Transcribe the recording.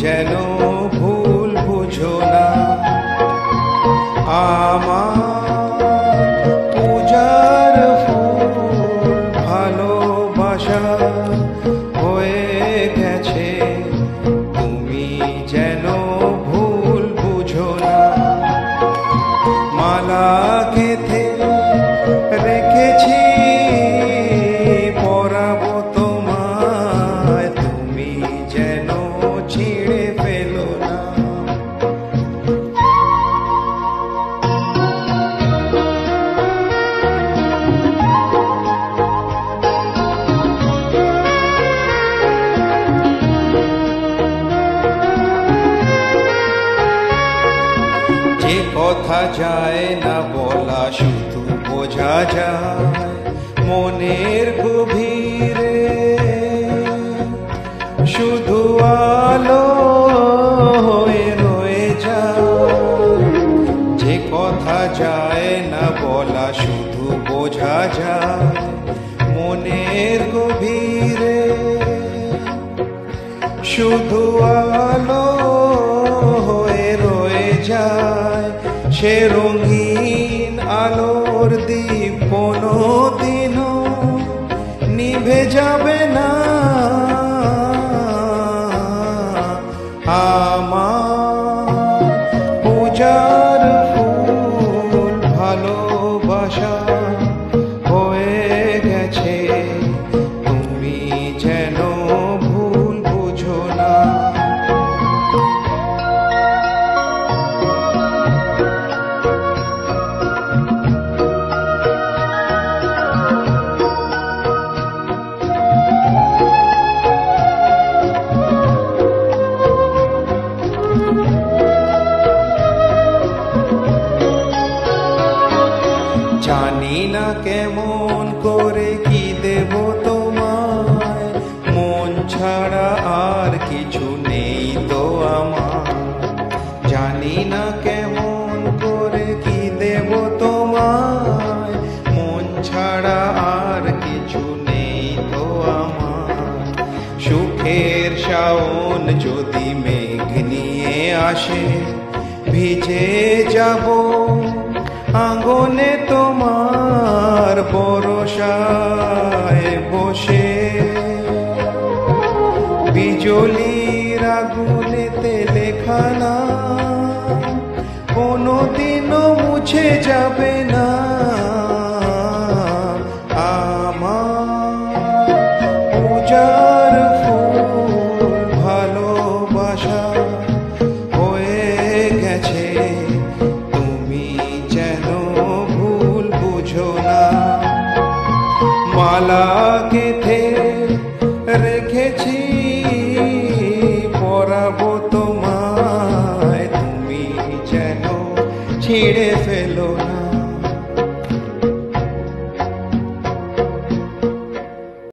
যেন ভুল বুঝো না। আমার পূজার ফুল ভালোবাসা হয়ে গেছে, তুমি যেন ভুল বুঝো না। মালা গেঁথে রেখেছি পরাবো তোমায়, তুমি যেন ছিঁড়ে ফেলো না। যে কথা যায় না বলা শুধু বোঝা যায় মনের গভীরে, শুধু আলো হয়ে রয়ে যায়। যে কথা যায় না বলা শুধু বোঝা যায় মনের গভীরে, শুধু আলো হয়ে রয়ে যায়। সে রঙিন আলোর দ্বীপ কোনোদিনও নিভে যাবে না। আমার পূজার ফুল ভালোবাসা হয়ে গেছে, তুমি যেন ভুল বুঝো না। জানি না কেমন করে কি দেব তোমায়, মন ছাড়া আর কিছু নেই তো আমার। জানি না কেমন করে কি দেব তোমায়, মন ছাড়া আর কিছু নেই তো আমার। সুখের শাওন যদি মেঘ নিয়ে আসে, ভিজে যাব আঙ্গনে তোমার বরসায় বসে। বিজলির আগুনেতে লেখা না কোনোদিনও মুছে যাবে না।